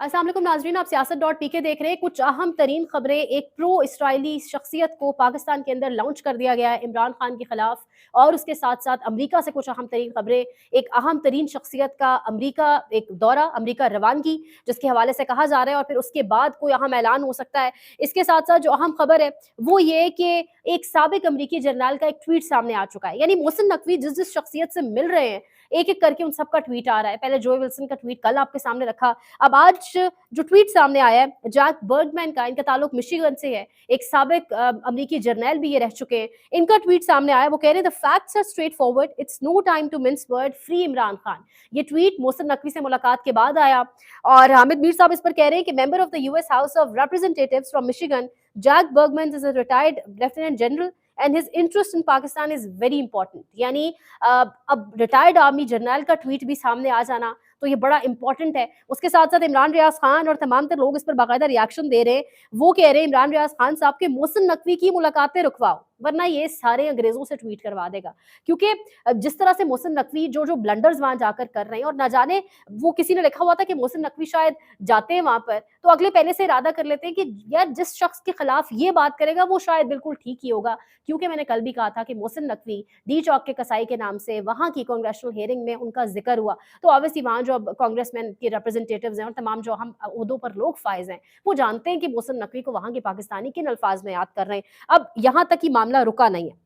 अस्सलाम वालेकुम नाज़रीन, आप सियासत.पीके देख रहे हैं। कुछ अहम तरीन खबरें, एक प्रो इसराइली शख्सियत को पाकिस्तान के अंदर लॉन्च कर दिया गया है इमरान खान के खिलाफ, और उसके साथ साथ अमेरिका से कुछ अहम तरीन खबरें। एक अहम तरीन शख्सियत का अमेरिका एक दौरा, अमेरिका रवानगी, जिसके हवाले से कहा जा रहा है, और फिर उसके बाद कोई अहम ऐलान हो सकता है। इसके साथ साथ जो अहम खबर है वो ये कि एक साबिक अमरीकी जनरल का एक ट्वीट सामने आ चुका है। यानी मोहसिन नकवी जिस जिस शख्सियत से मिल रहे हैं, एक एक करके उन सबका ट्वीट आ रहा है। पहले जोए विल्सन का ट्वीट कल आपके सामने रखा, अब आज जो ट्वीट सामने आया है जैक बर्गमैन का, इनका ताल्लुक मिशिगन से है, एक साबिक अमरीकी जर्नैल भी ये रह चुके हैं। इनका ट्वीट सामने आया, वो कह रहे हैं the facts are straightforward, it's no time to mince word, free Imran Khan. ये ट्वीट मोहसिन नकवी से मुलाकात के बाद आया, और हामिद मीर साहब इस पर कह रहे हैं कि member of the US House of Representatives from Michigan, Jack Bergman is a retired lieutenant general and his interest in Pakistan is very important. यानी अब रिटायर्ड आर्मी जनरल का ट्वीट भी सामने आ जाना तो ये बड़ा इंपॉर्टेंट है। उसके साथ साथ इमरान रियाज खान और तमाम तर लोग इस पर बाकायदा रिएक्शन दे रहे हैं। वो कह रहे हैं इमरान रियाज खान साहब के मोहसिन नकवी की मुलाकातें रुकवाओ, वरना ये सारे अंग्रेजों से ट्वीट करवा देगा। क्योंकि जिस तरह से मोहसिन नकवी जो जो ब्लंडर्स वहां जाकर कर रहे हैं, और ना जाने वो किसी ने लिखा हुआ था कि मोहसिन नकवी शायद जाते हैं वहां पर तो अगले पहले से इरादा कर लेते हैं कि यार जिस शख्स के खिलाफ ये बात करेगा वो शायद बिल्कुल ठीक ही होगा। क्योंकि मैंने कल भी कहा था कि मोहसिन नकवी डी चौक के कसाई के नाम से वहां की कांग्रेचुनल हियरिंग में उनका जिक्र हुआ, तो ऑब्वियसली वहां जो कांग्रेसमैन के रिप्रेजेंटेटिव्स हैं और तमाम जो हम ओहदों पर लोग फाइज हैं, वो जानते हैं कि मोहसिन नकवी को वहां के पाकिस्तानी किन अल्फाज में याद कर रहे हैं। अब यहाँ तक ही मामला रुका नहीं है।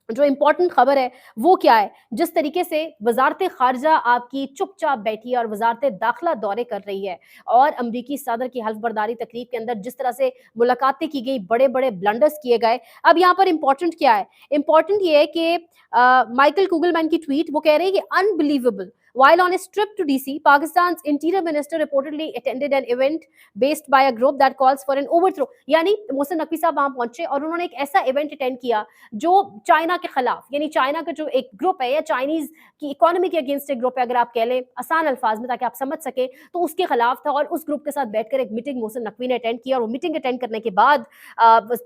जो इंपॉर्टेंट खबर है वो क्या है, जिस तरीके से वजारत खारजा आपकी चुपचाप बैठी है और वजारत दाखिला दौरे कर रही है, और अमरीकी सदर की हल्फ बर्दारी तकरीब के अंदर जिस तरह से मुलाकातें की गई, बड़े बड़े ब्लंडर्स किए गए। अब यहाँ पर इंपॉर्टेंट क्या है, इंपॉर्टेंट ये है कि माइकल कुगलमैन की ट्वीट, वो कह रहे हैं कि unbelievable, while on his trip to DC, Pakistan's interior minister reportedly attended an event based by a group that calls for an overthrow। यानी मोहसिन नकवी साहब वहां पहुंचे और उन्होंने एक ऐसा इवेंट अटेंड किया जो चाइना के खिलाफ, यानी चाइना का जो एक ग्रुप है या चाइनीज की इकोनॉमी के अगेंस्ट एक ग्रुप है, अगर आप कह लें आसान अल्फाज में ताकि आप समझ सके, तो उसके खिलाफ था। और उस ग्रुप के साथ बैठकर एक मीटिंग मोहसिन नकवी ने अटेंड किया, और वो मीटिंग अटेंड करने के बाद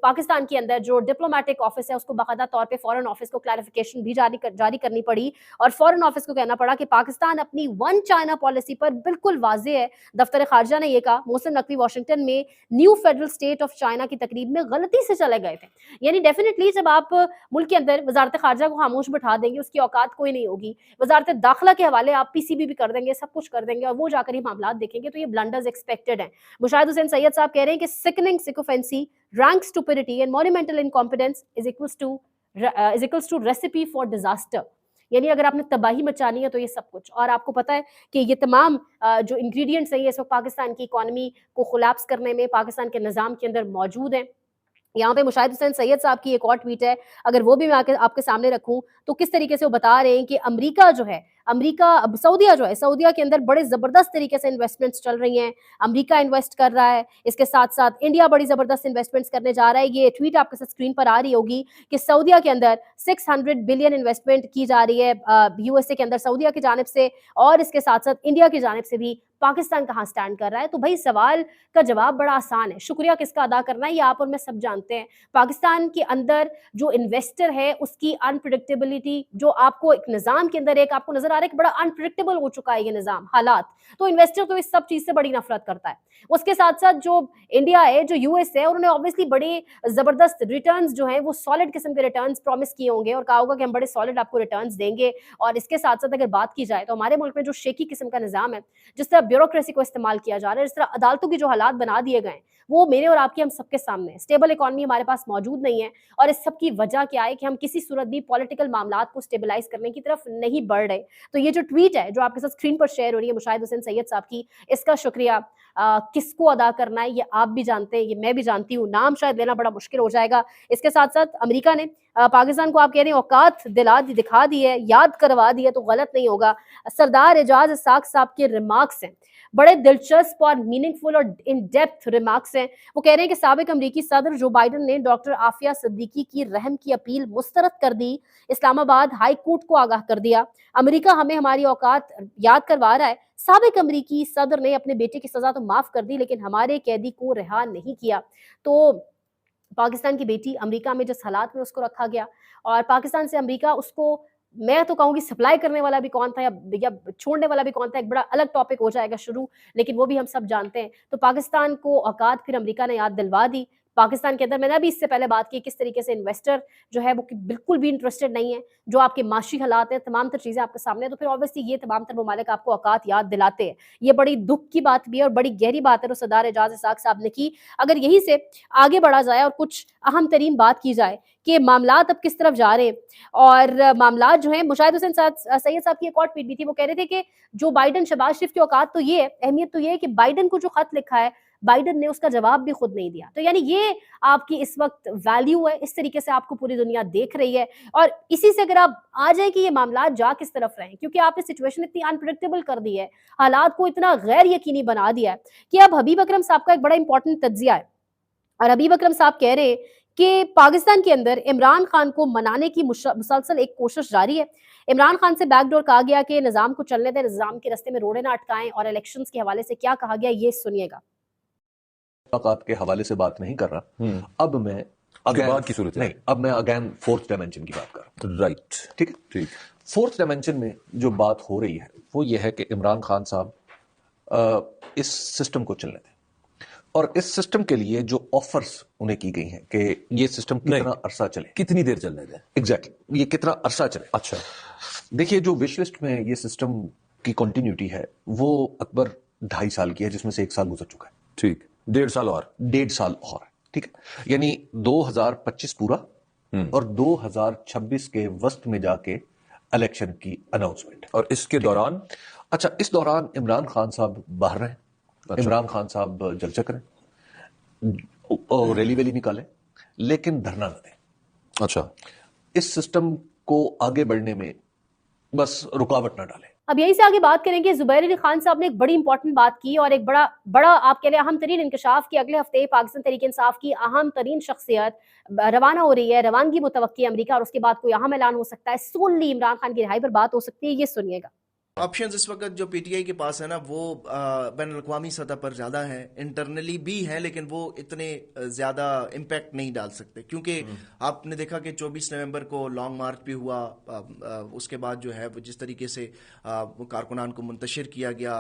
पाकिस्तान के अंदर जो डिप्लोमेटिक ऑफिस है उसको बाकायदा तौर पर फॉरेन ऑफिस को क्लैरिफिकेशन भी जारी करनी पड़ी, और फॉरेन ऑफिस को कहना पड़ा कि पाकिस्तान अपनी वन चाइना पॉलिसी पर बिल्कुल वाजे है। दफ्तर खारजा ने यह कहा मोहसिन नकवी वाशिंगटन में new federal state of China की तकरीब में गलती से चले गए थे। यानी डेफिनेटली जब आप मुल्क के अंदर वजारत खारजा को खामोश बैठा देंगे, उसकी औकात कोई नहीं होगी, वजारत दाखिला के हवाले आप पीसीबी भी कर देंगे, सब कुछ कर देंगे, और वो जाकर ही मामला देखेंगे, तो ये ब्लंडर्स एक्सपेक्टेड हैं। मुशाहिद हुसैन सैयद साहब कह रहे हैं कि sickening sycophancy, rank stupidity and monumental incompetence is equals to recipe for disaster. यानी अगर आपने तबाही मचानी है तो ये सब कुछ, और आपको पता है कि ये तमाम जो इंग्रेडिएंट्स हैं ये इस वक्त पाकिस्तान की इकोनॉमी को कोलैप्स करने में, पाकिस्तान के निज़ाम के अंदर मौजूद हैं। यहाँ पे मुशाहिद हुसैन सैयद साहब की एक और ट्वीट है, अगर वो भी मैं आपके सामने रखूं, तो किस तरीके से वो बता रहे हैं कि अमेरिका जो है, सऊदिया जो है, सऊदिया के अंदर बड़े जबरदस्त तरीके से इन्वेस्टमेंट्स चल रही हैं। अमेरिका इन्वेस्ट कर रहा है, इसके साथ साथ इंडिया बड़ी जबरदस्त इन्वेस्टमेंट्स करने जा रहा है। ये ट्वीट आपके साथ स्क्रीन पर आ रही होगी कि सऊदिया के अंदर 600 बिलियन इन्वेस्टमेंट की जा रही है यूएसए के अंदर सऊदिया की जानिब से, और इसके साथ साथ इंडिया की जानिब से भी पाकिस्तान कहाँ स्टैंड कर रहा है। तो भाई सवाल का जवाब बड़ा आसान है, शुक्रिया किसका अदा करना है ये आप और मैं सब जानते हैं। पाकिस्तान के अंदर जो इन्वेस्टर है उसकी अनप्रिडिक्टेबिलिटी, जो आपको एक निज़ाम के अंदर एक आपको नजर आ रहा है कि बड़ा अनप्रिडिक्टेबल हो चुका है ये निज़ाम, हालात, तो इन्वेस्टर तो इस सब चीज से बड़ी नफरत करता है। उसके साथ साथ जो इंडिया है, जो यूएस है, उन्होंने ऑब्वियसली बड़े जबरदस्त रिटर्न्स जो है वो सॉलिड किस्म के रिटर्न्स प्रॉमिस किए होंगे और कहा होगा कि हम बड़े सॉलिड आपको रिटर्न्स देंगे। और इसके साथ साथ अगर बात की जाए तो हमारे मुल्क में जो शेकी किस्म का निज़ाम है, जिस तरह ब्यूरोक्रेसी को इस्तेमाल किया जा रहा है, जिस तरह अदालतों की जो हालात बना दिए गए, वो मेरे और आपके हम सबके सामने है। स्टेबल इकॉनमी हमारे पास मौजूद नहीं है, और इस सब की वजह क्या है कि हम किसी सूरत भी पॉलिटिकल मामलात को स्टेबलाइज करने की तरफ नहीं बढ़ रहे। तो ये जो ट्वीट है जो आपके साथ स्क्रीन पर शेयर हो रही है मुशाहिद हुसैन सैयद साहब की, इसका शुक्रिया किसको अदा करना है ये आप भी जानते हैं, ये मैं भी जानती हूँ, नाम शायद लेना बड़ा मुश्किल हो जाएगा। इसके साथ साथ अमेरिका ने पाकिस्तान को आप कह रहे हैं औकात दिखा दी है, याद करवा दी है, तो गलत नहीं होगा। सरदार एजाज इसाक साहब के रिमार्क्स हैं, बड़े दिलचस्प और मीनिंगफुल और इन डेप्थ रिमार्क्स हैं। वो कह रहे हैं कि साबिक अमरीकी सदर जो बाइडन ने डॉक्टर आफिया सिद्दीकी की रहम की अपील मुस्तरद कर दी, इस्लामाबाद हाई कोर्ट को आगाह कर दिया, अमेरिका हमें हमारी औकात याद करवा रहा है। साबिक अमरीकी सदर ने अपने बेटे की सजा तो माफ कर दी, लेकिन हमारे कैदी को रिहा नहीं किया। तो पाकिस्तान की बेटी अमेरिका में जिस हालात में उसको रखा गया, और पाकिस्तान से अमेरिका उसको मैं तो कहूँगी सप्लाई करने वाला भी कौन था या छोड़ने वाला भी कौन था, एक बड़ा अलग टॉपिक हो जाएगा शुरू, लेकिन वो भी हम सब जानते हैं। तो पाकिस्तान को औकात फिर अमेरिका ने याद दिलवा दी। पाकिस्तान के अंदर मैंने अभी इससे पहले बात की किस तरीके से इन्वेस्टर जो है वो बिल्कुल भी इंटरेस्टेड नहीं है, जो आपके माशी हालात हैं, तमाम तर चीज़ें आपके सामने हैं, तो फिर ऑब्वियसली ये तमाम तर ममालिक आपको औकात याद दिलाते हैं। ये बड़ी दुःख की बात भी है और बड़ी गहरी बात है जो सरदार एजाज इसाक साहब ने की। अगर यहीं से आगे बढ़ा जाए और कुछ अहम तरीन बात की जाए कि मामलात अब किस तरफ जा रहे हैं और मामलात जो हैं, मुशाहिद हुसैन सैयद साहब की एक और ट्वीट भी थी, वो कह रहे थे कि जो बाइडन शहबाज शरीफ की औकात तो ये है, अहमियत तो ये है कि बाइडन को जो खत लिखा है, बाइडन ने उसका जवाब भी खुद नहीं दिया। तो यानी ये आपकी इस वक्त वैल्यू है, इस तरीके से आपको पूरी दुनिया देख रही है और इसी से अगर आप आ जाए कि ये मामलात जा किस तरफ रहे हैं, क्योंकि आपने सिचुएशन इतनी अनप्रेडिक्टेबल कर दी है, हालात को इतना गैर यकीनी बना दिया है कि अब हबीब अकरम साहब का एक बड़ा इंपॉर्टेंट तज्जिया है और हबीब अकरम साहब कह रहे हैं कि पाकिस्तान के अंदर इमरान खान को मनाने की मुसलसल एक कोशिश जारी है। इमरान खान से बैकडोर कहा गया कि निजाम को चलने दें, निजाम के रास्ते में रोड़े ना अटकाएं और इलेक्शंस के हवाले से क्या कहा गया ये सुनिएगा। मुलाकात के हवाले से बात नहीं कर रहा, अब मैं बात की सूरत नहीं, अब मैं अगेन फोर्थ डायमेंशन की बात कर रहा हूँ। राइट, ठीक है, ठीक। फोर्थ डायमेंशन में जो बात हो रही है वो ये है कि इमरान खान साहब इस सिस्टम को चलने दें और इस सिस्टम के लिए जो ऑफर्स उन्हें की गई हैं कि ये सिस्टम कितना अरसा चले, कितनी देर चलने दें, एग्जैक्टली ये कितना अरसा चले। अच्छा, देखिए जो विश लिस्ट में ये सिस्टम की कंटिन्यूटी है वो अकबर 2.5 साल की है, जिसमें से 1 साल गुजर चुका है। ठीक, 1.5 साल और, 1.5 साल और, ठीक है, यानी 2025 पूरा और 2026 के वस्त में जाके इलेक्शन की अनाउंसमेंट। और इसके दौरान, अच्छा, इस दौरान इमरान खान साहब बाहर रहें, अच्छा। इमरान खान साहब जलसा करें और रैली वैली निकालें, लेकिन धरना न दें। अच्छा, इस सिस्टम को आगे बढ़ने में बस रुकावट ना डालें। अब यहीं से आगे बात करेंगे। जुबैर अली खान साहब ने एक बड़ी इंपॉर्टेंट बात की और एक बड़ा आपके लिए अहम तरीन इंकशाफ की। अगले हफ्ते पाकिस्तान तहरीक इंसाफ की अहम तरीन शख्सियत रवाना हो रही है, रवानगी मुतवक्की है अमेरिका और उसके बाद कोई अहम ऐलान हो सकता है, सोनली इमरान खान की रिहाई पर बात हो सकती है। ये सुनिएगा। ऑप्शंस इस वक्त जो पीटीआई के पास है ना वो बैन अवी सतह पर ज़्यादा है, इंटरनली भी है, लेकिन वो इतने ज़्यादा इम्पैक्ट नहीं डाल सकते क्योंकि आपने देखा कि 24 नवंबर को लॉन्ग मार्च भी हुआ। उसके बाद जो है वो जिस तरीके से कारकुनान को मुंतशिर किया गया,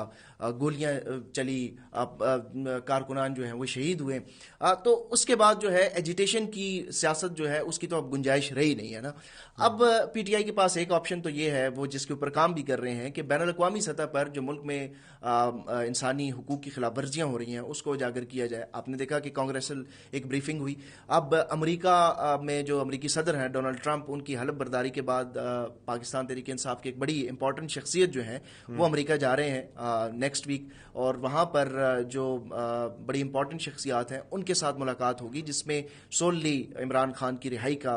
गोलियां चली, कारकुनान जो है वो शहीद हुए, तो उसके बाद जो है एजिटेशन की सियासत जो है उसकी तो अब गुंजाइश रही नहीं है ना। अब पीटीआई के पास एक ऑप्शन तो ये है, वो जिसके ऊपर काम भी कर रहे हैं, कि बैनुल अक़वामी सतह पर जो मुल्क में इंसानी हुकूक की खिलाफ वर्जियाँ हो रही हैं उसको उजागर किया जाए। आपने देखा कि कांग्रेसल एक ब्रीफिंग हुई। अब अमेरिका में जो अमेरिकी सदर हैं डोनाल्ड ट्रंप, उनकी हलफ बर्दारी के बाद पाकिस्तान तहरीक इंसाफ की एक बड़ी इंपॉर्टेंट शख्सियत जो है वो अमेरिका जा रहे हैं नेक्स्ट वीक और वहाँ पर जो बड़ी इंपॉर्टेंट शख्सियात हैं उनके साथ मुलाकात होगी, जिसमें सोनली इमरान खान की रिहाई का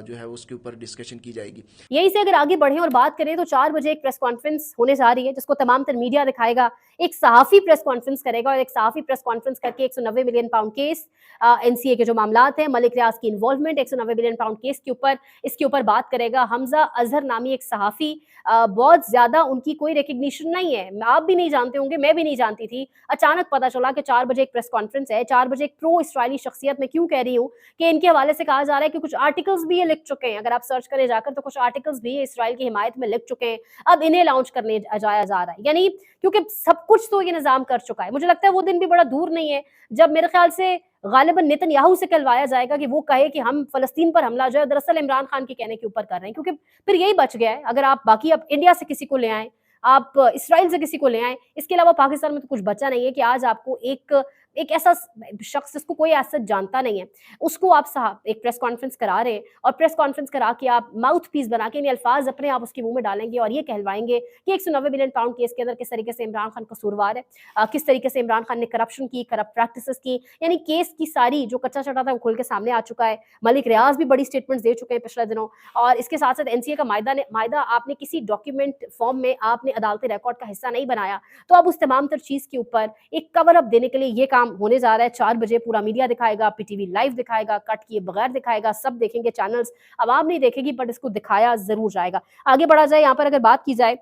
जो है उसके ऊपर डिस्कशन की जाएगी। यहीं से अगर आगे बढ़े और बात करें तो 4 बजे एक प्रेस कॉन्फ्रेंस होने जा रही है जिसको तमाम तर मीडिया दिखाएगा। एक सहाफ़ी प्रेस कॉन्फ्रेंस करेगा और एक सहाफ़ी प्रेस कॉन्फ्रेंस करके 190 मिलियन पाउंड केस, एनसीए के जो मामलात हैं, मलिक रियाज की इन्वॉल्वमेंट 190 मिलियन पाउंड केस के ऊपर, इसके ऊपर बात करेगा। हमजा अजहर नामी एक सहाफ़ी, बहुत ज्यादा उनकी कोई रिकग्निशन नहीं है, आप भी नहीं जानते होंगे, मैं भी नहीं जानती थी। अचानक पता चला कि 4 बजे एक प्रेस कॉन्फ्रेंस है। 4 बजे एक प्रो इसराइली शख्सियत, मैं क्यों कह रही हूँ कि इनके हवाले से कहा जा रहा है कि कुछ आर्टिकल्स भी ये लिख चुके हैं, अगर आप सर्च करें जाकर तो कुछ आर्टिकल्स भी इसराइल की हिमायत में लिख चुके हैं, अब इन्हें लॉन्च करने जाया जा रहा है। यानी क्योंकि सब कुछ तो ये निजाम कर चुका है। मुझे लगता है वो दिन भी बड़ा दूर नहीं है जब मेरे ख्याल से गालिबन नेतन्याहू से कहलवाया जाएगा कि वो कहे कि हम फलस्तीन पर हमला जो है दरअसल इमरान खान के कहने के ऊपर कर रहे हैं, क्योंकि फिर यही बच गया है। अगर आप बाकी अब इंडिया से किसी को ले आए, आप इसराइल से किसी को ले आए, इसके अलावा पाकिस्तान में तो कुछ बचा नहीं है कि आज आपको एक ऐसा शख्स जिसको कोई ऐसा जानता नहीं है उसको आप साहब एक प्रेस कॉन्फ्रेंस करा रहे हैं और प्रेस कॉन्फ्रेंस करा के आप माउथ पीस बना के इन अल्फाज अपने आप उसके मुंह में डालेंगे और ये कहलवाएंगे कि 190 मिलियन पाउंड केस के अंदर किस तरीके से इमरान खान कसूरवार है, किस तरीके से इमरान खान ने करप्शन की, करप्ट प्रैक्टिसेस की, यानी केस की सारी जो कच्चा चटा था वो खुल के सामने आ चुका है। मलिक रियाज भी बड़ी स्टेटमेंट्स दे चुके हैं पिछले दिनों और इसके साथ साथ एनसीए का मायदा आपने किसी डॉक्यूमेंट फॉर्म में आपने अदालती रिकॉर्ड का हिस्सा नहीं बनाया, तो अब उस तमाम तर चीज के ऊपर एक कवर अप देने के लिए ये काम होने जा रहा है। 4 बजे पूरा मीडिया दिखाएगा, पीटीवी लाइव दिखाएगा, कट किए बगैर दिखाएगा, सब देखेंगे चैनल्स, आवाम नहीं देखेगी बट इसको दिखाया जरूर जाएगा। आगे बढ़ा जाए, यहाँ पर अगर बात की जाए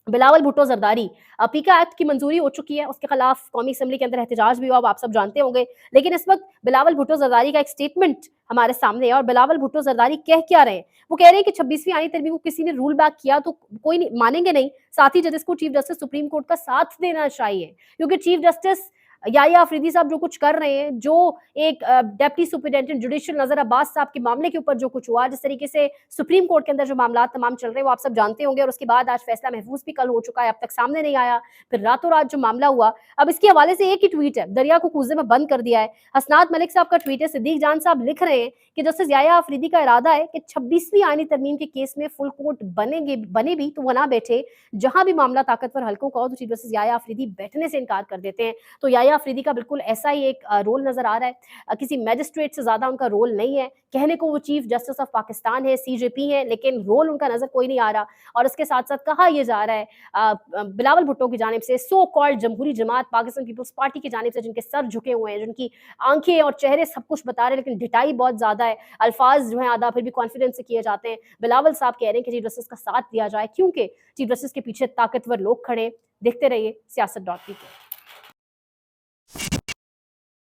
बिलावल भुट्टो जरदारी, पीका एक्ट की मंजूरी हो चुकी है, उसके खिलाफ कौमी असेंबली के अंदर एहतजाज भी हुआ, अब आप सब जानते होंगे। लेकिन इस वक्त बिलावल भुट्टो जरदारी का एक स्टेटमेंट हमारे सामने है और बिलावल भुट्टो जरदारी कह क्या रहे हैं। वो कह रहे हैं कि 26वीं आईनी तरमीम को किसी ने रूल बैक किया तो कोई नहीं मानेंगे नहीं, साथ ही जजेस को चीफ जस्टिस सुप्रीम कोर्ट का साथ देना चाहिए, क्योंकि चीफ जस्टिस याहिया अफरीदी साहब जो कुछ कर रहे हैं, जो एक डेप्टी सुपरिटेंडेंट जुडिशियल नजर अब्बास साहब के मामले के ऊपर जो कुछ हुआ, जिस तरीके से सुप्रीम कोर्ट के अंदर जो मामला तमाम चल रहे हैं वो आप सब जानते होंगे। और उसके बाद आज फैसला महफूज भी कल हो चुका है, अब तक सामने नहीं आया, फिर रातों रात जो मामला हुआ। अब इसके हवाले से एक ही ट्वीट है, दरिया को कूजे में बंद कर दिया है। हसनात मलिक साहब का ट्वीट है, सिद्दीक जान साहब लिख रहे हैं कि जस्टिस याहिया अफरीदी का इरादा है कि 26वीं आईनी तरमीम के केस में फुल कोर्ट बने भी तो वो ना बैठे, जहां भी मामला ताकतवर हल्कों का हो तो चीफ जस्टिस याहिया अफरीदी बैठने से इनकार कर देते हैं। तो याहिया अफरीदी का बिल्कुल ऐसा ही एक रोल नजर आ रहा है, किसी मैजिस्ट्रेट से ज्यादा उनका रोल नहीं है। कहने को वो चीफ जस्टिस ऑफ पाकिस्तान है, सीजेपी है, लेकिन रोल उनका नजर कोई नहीं आ रहा। और इसके साथ साथ कहा यह जा रहा है बिलावल भुट्टो की जानिब से, सो कॉल्ड जमहूरी जमात पाकिस्तान पीपल्स पार्टी की जानिब से, जिनके सर झुके हुए हैं, जिनकी आंखें और चेहरे सब कुछ बता रहे हैं, लेकिन डिटाई बहुत ज्यादा है, अल्फाज जो है आधा फिर भी कॉन्फिडेंस से किए जाते हैं। बिलावल साहब कह रहे हैं कि चीफ जस्टिस का साथ दिया जाए, क्योंकि चीफ जस्टिस के पीछे ताकतवर लोग खड़े। देखते रहिए Siyasat.pk।